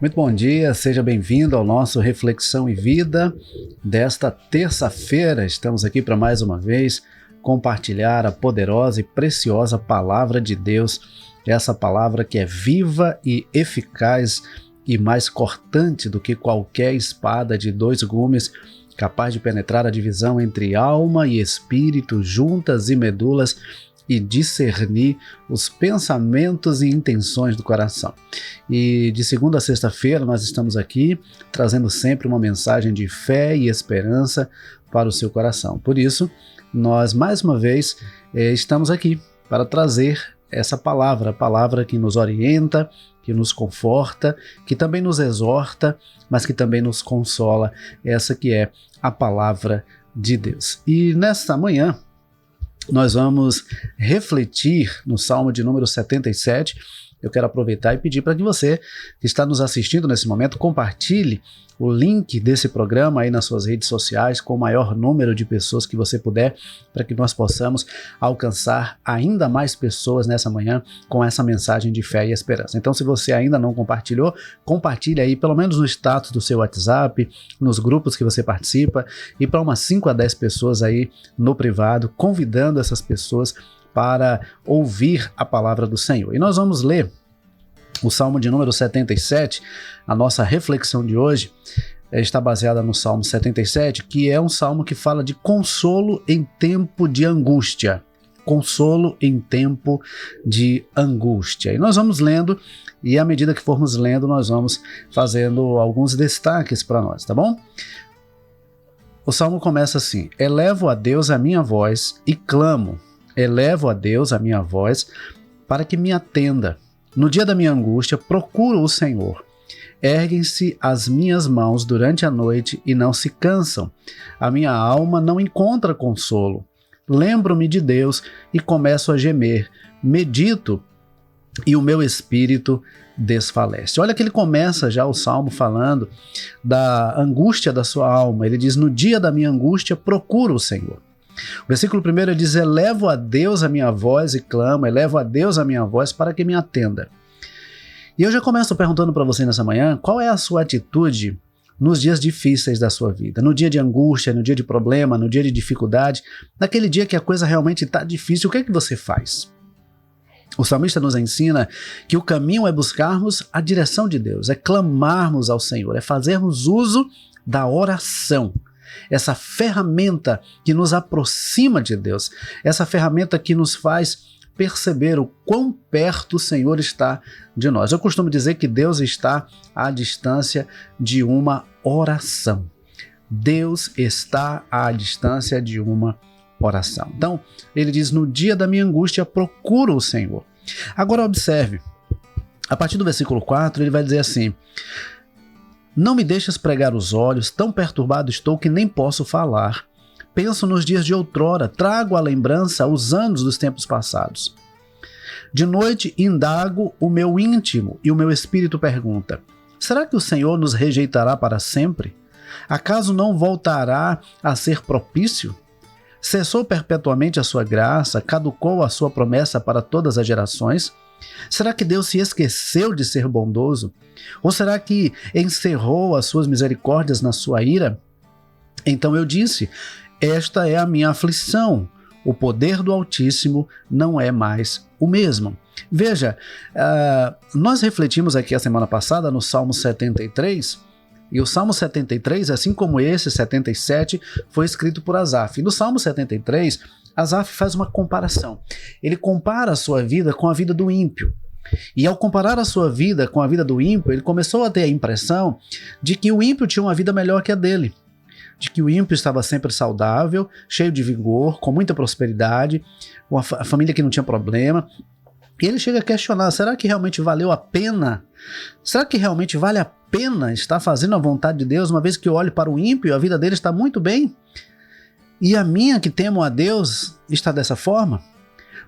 Muito bom dia, seja bem-vindo ao nosso Reflexão e Vida desta terça-feira. Estamos aqui para mais uma vez compartilhar a poderosa e preciosa Palavra de Deus, essa palavra que é viva e eficaz e mais cortante do que qualquer espada de dois gumes, capaz de penetrar a divisão entre alma e espírito, juntas e medulas, e discernir os pensamentos e intenções do coração. E de segunda a sexta-feira nós estamos aqui trazendo sempre uma mensagem de fé e esperança para o seu coração. Por isso, nós mais uma vez estamos aqui para trazer essa palavra, a palavra que nos orienta, que nos conforta, que também nos exorta, mas que também nos consola, essa que é a palavra de Deus. E nesta manhã, nós vamos refletir no Salmo de número 77. Eu quero aproveitar e pedir para que você que está nos assistindo nesse momento compartilhe o link desse programa aí nas suas redes sociais com o maior número de pessoas que você puder, para que nós possamos alcançar ainda mais pessoas nessa manhã com essa mensagem de fé e esperança. Então, se você ainda não compartilhou, compartilhe aí pelo menos no status do seu WhatsApp, nos grupos que você participa, e para umas 5 a 10 pessoas aí no privado, convidando essas pessoas para ouvir a palavra do Senhor. E nós vamos ler o Salmo de número 77, a nossa reflexão de hoje está baseada no Salmo 77, que é um salmo que fala de consolo em tempo de angústia. Consolo em tempo de angústia. E nós vamos lendo, e à medida que formos lendo, nós vamos fazendo alguns destaques para nós, tá bom? O salmo começa assim: elevo a Deus a minha voz e clamo. Elevo a Deus a minha voz para que me atenda. No dia da minha angústia, procuro o Senhor. Erguem-se as minhas mãos durante a noite e não se cansam. A minha alma não encontra consolo. Lembro-me de Deus e começo a gemer. Medito e o meu espírito desfalece. Olha que ele começa já o salmo falando da angústia da sua alma. Ele diz: no dia da minha angústia, procuro o Senhor. O versículo 1 diz: elevo a Deus a minha voz e clamo, elevo a Deus a minha voz para que me atenda. E eu já começo perguntando para você nessa manhã, qual é a sua atitude nos dias difíceis da sua vida? No dia de angústia, no dia de problema, no dia de dificuldade, naquele dia que a coisa realmente está difícil, o que é que você faz? O salmista nos ensina que o caminho é buscarmos a direção de Deus, é clamarmos ao Senhor, é fazermos uso da oração. Essa ferramenta que nos aproxima de Deus, essa ferramenta que nos faz perceber o quão perto o Senhor está de nós. Eu costumo dizer que Deus está à distância de uma oração. Deus está à distância de uma oração. Então, ele diz: no dia da minha angústia, procuro o Senhor. Agora observe, a partir do versículo 4, ele vai dizer assim: não me deixes pregar os olhos, tão perturbado estou que nem posso falar. Penso nos dias de outrora, trago à lembrança os anos dos tempos passados. De noite indago o meu íntimo e o meu espírito pergunta: será que o Senhor nos rejeitará para sempre? Acaso não voltará a ser propício? Cessou perpetuamente a sua graça, caducou a sua promessa para todas as gerações? Será que Deus se esqueceu de ser bondoso? Ou será que encerrou as suas misericórdias na sua ira? Então eu disse: esta é a minha aflição. O poder do Altíssimo não é mais o mesmo. Veja, nós refletimos aqui a semana passada no Salmo 73, e o Salmo 73, assim como esse 77, foi escrito por Asaf. E no Salmo 73, Asaf faz uma comparação. Ele compara a sua vida com a vida do ímpio. E ao comparar a sua vida com a vida do ímpio, ele começou a ter a impressão de que o ímpio tinha uma vida melhor que a dele. De que o ímpio estava sempre saudável, cheio de vigor, com muita prosperidade, uma família que não tinha problema. E ele chega a questionar: será que realmente valeu a pena? Será que realmente vale a pena estar fazendo a vontade de Deus, uma vez que eu olho para o ímpio, a vida dele está muito bem, e a minha, que temo a Deus, está dessa forma?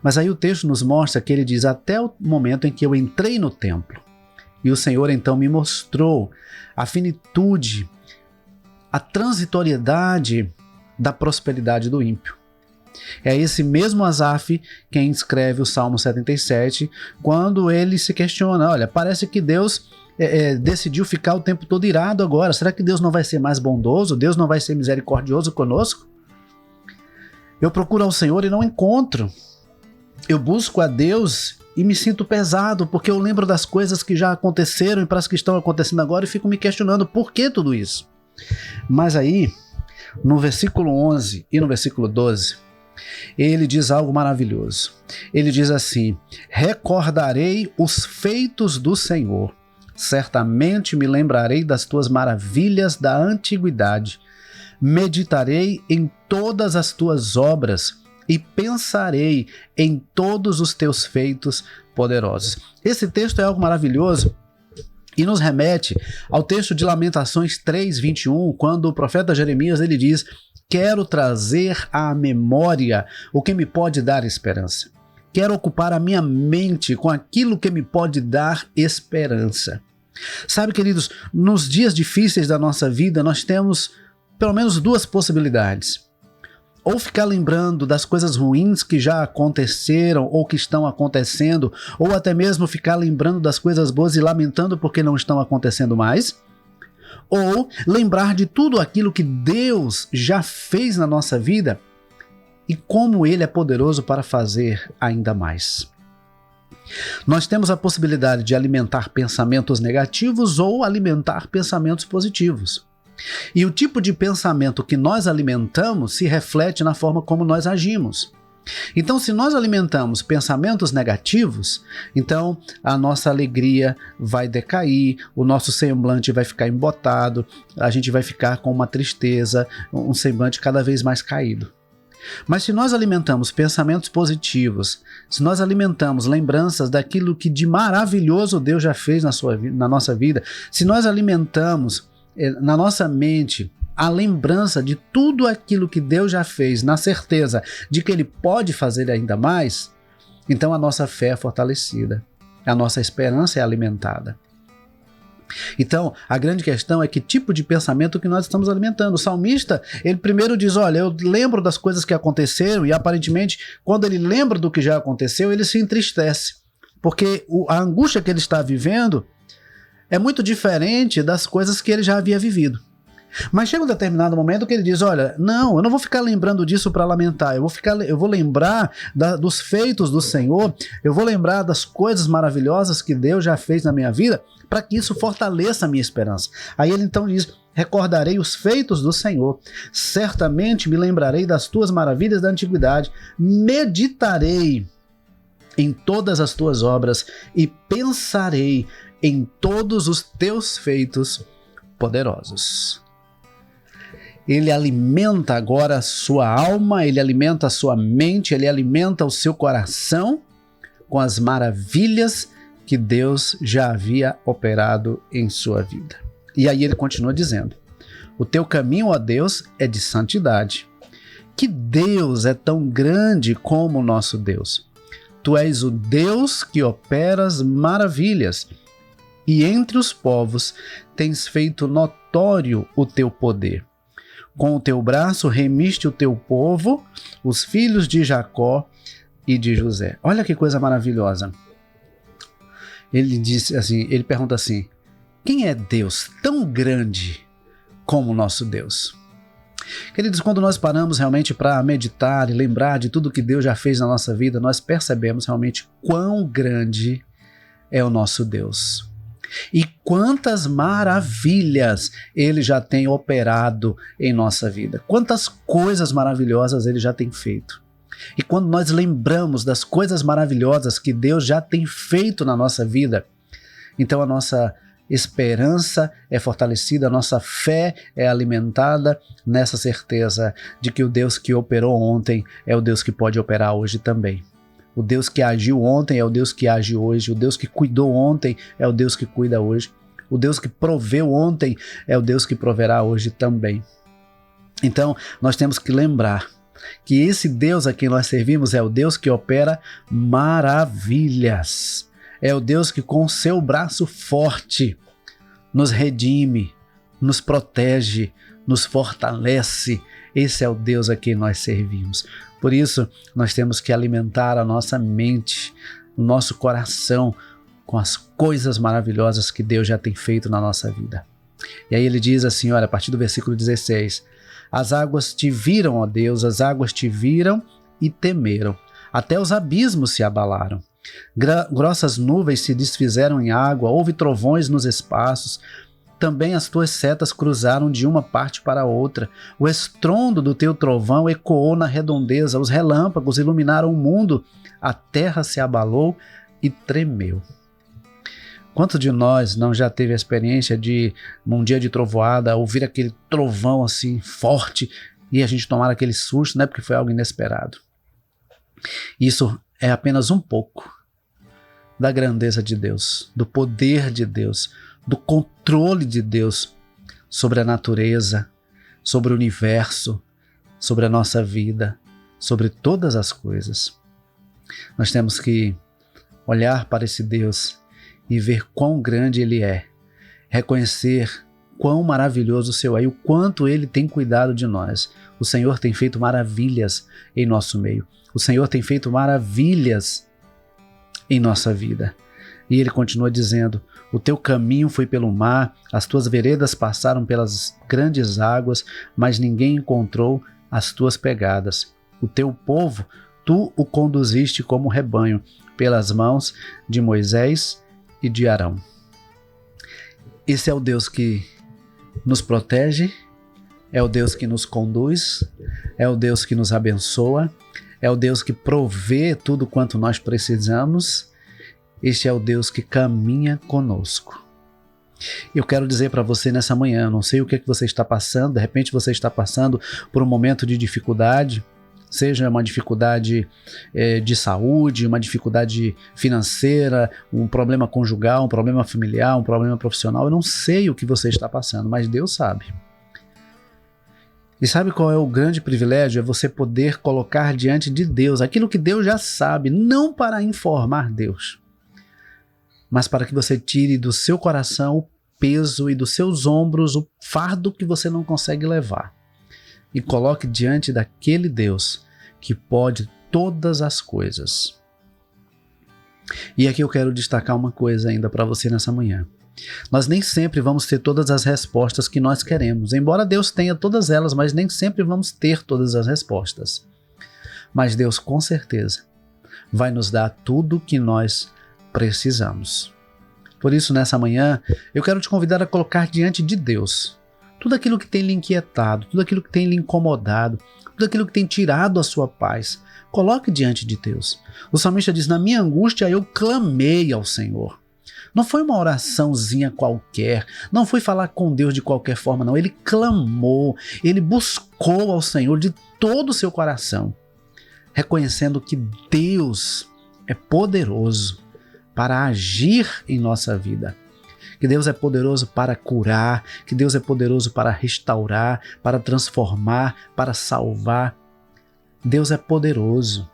Mas aí o texto nos mostra que ele diz, até o momento em que eu entrei no templo, e o Senhor então me mostrou a finitude, a transitoriedade da prosperidade do ímpio. É esse mesmo Asaf quem escreve o Salmo 77, quando ele se questiona, olha, parece que Deus decidiu ficar o tempo todo irado agora, será que Deus não vai ser mais bondoso? Deus não vai ser misericordioso conosco? Eu procuro ao Senhor e não encontro. Eu busco a Deus e me sinto pesado, porque eu lembro das coisas que já aconteceram e para as que estão acontecendo agora e fico me questionando por que tudo isso. Mas aí, no versículo 11 e no versículo 12, ele diz algo maravilhoso. Ele diz assim, recordarei os feitos do Senhor, certamente me lembrarei das tuas maravilhas da antiguidade, meditarei em todas as tuas obras e pensarei em todos os teus feitos poderosos. Esse texto é algo maravilhoso e nos remete ao texto de Lamentações 3:21, quando o profeta Jeremias ele diz, quero trazer à memória o que me pode dar esperança. Quero ocupar a minha mente com aquilo que me pode dar esperança. Sabe, queridos, nos dias difíceis da nossa vida, nós temos pelo menos duas possibilidades. Ou ficar lembrando das coisas ruins que já aconteceram ou que estão acontecendo, ou até mesmo ficar lembrando das coisas boas e lamentando porque não estão acontecendo mais. Ou lembrar de tudo aquilo que Deus já fez na nossa vida e como Ele é poderoso para fazer ainda mais. Nós temos a possibilidade de alimentar pensamentos negativos ou alimentar pensamentos positivos. E o tipo de pensamento que nós alimentamos se reflete na forma como nós agimos. Então, se nós alimentamos pensamentos negativos, então a nossa alegria vai decair, o nosso semblante vai ficar embotado, a gente vai ficar com uma tristeza, um semblante cada vez mais caído. Mas se nós alimentamos pensamentos positivos, se nós alimentamos lembranças daquilo que de maravilhoso Deus já fez na nossa vida, se nós alimentamos na nossa mente a lembrança de tudo aquilo que Deus já fez, na certeza de que Ele pode fazer ainda mais, então a nossa fé é fortalecida, a nossa esperança é alimentada. Então, a grande questão é que tipo de pensamento que nós estamos alimentando. O salmista, ele primeiro diz, olha, eu lembro das coisas que aconteceram e aparentemente, quando ele lembra do que já aconteceu, ele se entristece, porque a angústia que ele está vivendo é muito diferente das coisas que ele já havia vivido. Mas chega um determinado momento que ele diz, olha, não, eu não vou ficar lembrando disso para lamentar, eu vou lembrar dos feitos do Senhor, eu vou lembrar das coisas maravilhosas que Deus já fez na minha vida, para que isso fortaleça a minha esperança. Aí ele então diz, recordarei os feitos do Senhor, certamente me lembrarei das tuas maravilhas da antiguidade, meditarei em todas as tuas obras e pensarei em todos os teus feitos poderosos. Ele alimenta agora a sua alma, ele alimenta a sua mente, ele alimenta o seu coração com as maravilhas que Deus já havia operado em sua vida. E aí ele continua dizendo, o teu caminho, ó Deus, é de santidade. Que Deus é tão grande como o nosso Deus. Tu és o Deus que operas maravilhas, e entre os povos tens feito notório o teu poder. Com o teu braço remiste o teu povo, os filhos de Jacó e de José. Olha que coisa maravilhosa. Ele disse assim, ele pergunta assim, quem é Deus tão grande como o nosso Deus? Queridos, quando nós paramos realmente para meditar e lembrar de tudo que Deus já fez na nossa vida, nós percebemos realmente quão grande é o nosso Deus. E quantas maravilhas Ele já tem operado em nossa vida. Quantas coisas maravilhosas Ele já tem feito. E quando nós lembramos das coisas maravilhosas que Deus já tem feito na nossa vida, então a nossa esperança é fortalecida, a nossa fé é alimentada nessa certeza de que o Deus que operou ontem é o Deus que pode operar hoje também. O Deus que agiu ontem é o Deus que age hoje, o Deus que cuidou ontem é o Deus que cuida hoje. O Deus que proveu ontem é o Deus que proverá hoje também. Então, nós temos que lembrar que esse Deus a quem nós servimos é o Deus que opera maravilhas. É o Deus que com seu braço forte nos redime, nos protege, nos fortalece. Esse é o Deus a quem nós servimos. Por isso, nós temos que alimentar a nossa mente, o nosso coração com as coisas maravilhosas que Deus já tem feito na nossa vida. E aí ele diz assim, olha, a partir do versículo 16, as águas te viram, ó Deus, as águas te viram e temeram, até os abismos se abalaram. Grossas nuvens se desfizeram em água, houve trovões nos espaços, também as tuas setas cruzaram de uma parte para outra. O estrondo do teu trovão ecoou na redondeza, os relâmpagos iluminaram o mundo, a terra se abalou e tremeu. Quanto de nós não já teve a experiência de, num dia de trovoada, ouvir aquele trovão assim forte e a gente tomar aquele susto, né, porque foi algo inesperado? Isso é apenas um pouco da grandeza de Deus, do poder de Deus, do controle de Deus sobre a natureza, sobre o universo, sobre a nossa vida, sobre todas as coisas. Nós temos que olhar para esse Deus e ver quão grande Ele é, reconhecer quão maravilhoso o Seu é e o quanto Ele tem cuidado de nós. O Senhor tem feito maravilhas em nosso meio. O Senhor tem feito maravilhas em nossa vida. E Ele continua dizendo, o teu caminho foi pelo mar, as tuas veredas passaram pelas grandes águas, mas ninguém encontrou as tuas pegadas. O teu povo, tu o conduziste como rebanho, pelas mãos de Moisés e de Arão. Esse é o Deus que nos protege, é o Deus que nos conduz, é o Deus que nos abençoa, é o Deus que provê tudo quanto nós precisamos. Este é o Deus que caminha conosco. Eu quero dizer para você nessa manhã, não sei o que você está passando, de repente você está passando por um momento de dificuldade, seja uma dificuldade de saúde, uma dificuldade financeira, um problema conjugal, um problema familiar, um problema profissional. Eu não sei o que você está passando, mas Deus sabe. E sabe qual é o grande privilégio? É você poder colocar diante de Deus aquilo que Deus já sabe, não para informar Deus, mas para que você tire do seu coração o peso e dos seus ombros o fardo que você não consegue levar. E coloque diante daquele Deus que pode todas as coisas. E aqui eu quero destacar uma coisa ainda para você nessa manhã. Nós nem sempre vamos ter todas as respostas que nós queremos. Embora Deus tenha todas elas, mas nem sempre vamos ter todas as respostas. Mas Deus com certeza vai nos dar tudo o que nós precisamos. Por isso, nessa manhã, eu quero te convidar a colocar diante de Deus tudo aquilo que tem lhe inquietado, tudo aquilo que tem lhe incomodado, tudo aquilo que tem tirado a sua paz. Coloque diante de Deus. O salmista diz, na minha angústia eu clamei ao Senhor. Não foi uma oraçãozinha qualquer, não foi falar com Deus de qualquer forma, não. Ele clamou, ele buscou ao Senhor de todo o seu coração, reconhecendo que Deus é poderoso para agir em nossa vida. Que Deus é poderoso para curar, que Deus é poderoso para restaurar, para transformar, para salvar. Deus é poderoso.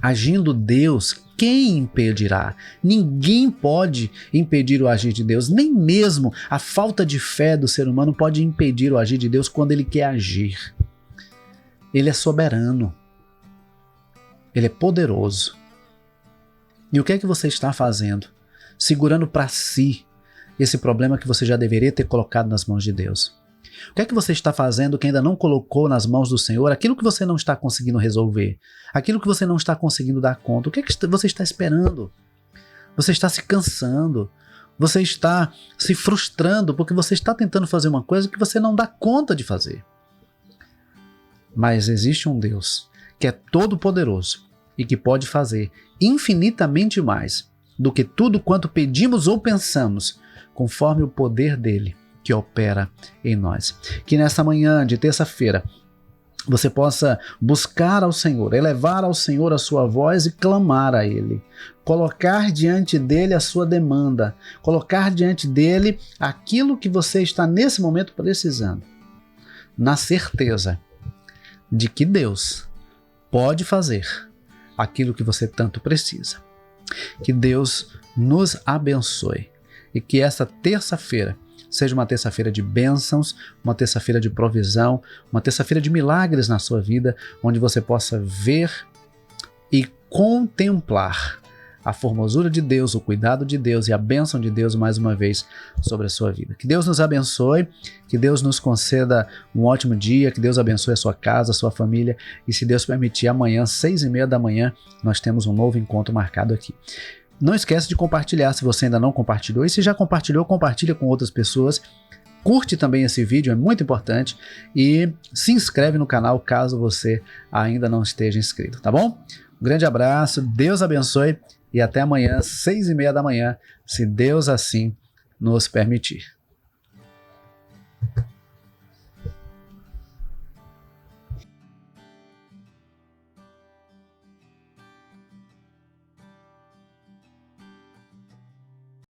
Agindo Deus, quem impedirá? Ninguém pode impedir o agir de Deus, nem mesmo a falta de fé do ser humano pode impedir o agir de Deus quando Ele quer agir. Ele é soberano. Ele é poderoso. E o que é que você está fazendo? Segurando para si esse problema que você já deveria ter colocado nas mãos de Deus. O que é que você está fazendo que ainda não colocou nas mãos do Senhor? Aquilo que você não está conseguindo resolver, aquilo que você não está conseguindo dar conta, o que é que você está esperando? Você está se cansando, você está se frustrando porque você está tentando fazer uma coisa que você não dá conta de fazer. Mas existe um Deus que é todo poderoso e que pode fazer infinitamente mais do que tudo quanto pedimos ou pensamos, conforme o poder dele que opera em nós. Que nessa manhã de terça-feira você possa buscar ao Senhor, elevar ao Senhor a sua voz e clamar a Ele. Colocar diante dEle a sua demanda, colocar diante dEle aquilo que você está nesse momento precisando, na certeza de que Deus pode fazer aquilo que você tanto precisa. Que Deus nos abençoe e que essa terça-feira seja uma terça-feira de bênçãos, uma terça-feira de provisão, uma terça-feira de milagres na sua vida, onde você possa ver e contemplar a formosura de Deus, o cuidado de Deus e a bênção de Deus mais uma vez sobre a sua vida. Que Deus nos abençoe, que Deus nos conceda um ótimo dia, que Deus abençoe a sua casa, a sua família, e se Deus permitir, amanhã, 6h30 da manhã, nós temos um novo encontro marcado aqui. Não esquece de compartilhar se você ainda não compartilhou, e se já compartilhou, compartilha com outras pessoas. Curte também esse vídeo, é muito importante, e se inscreve no canal caso você ainda não esteja inscrito, tá bom? Um grande abraço, Deus abençoe e até amanhã, 6h30 da manhã, se Deus assim nos permitir.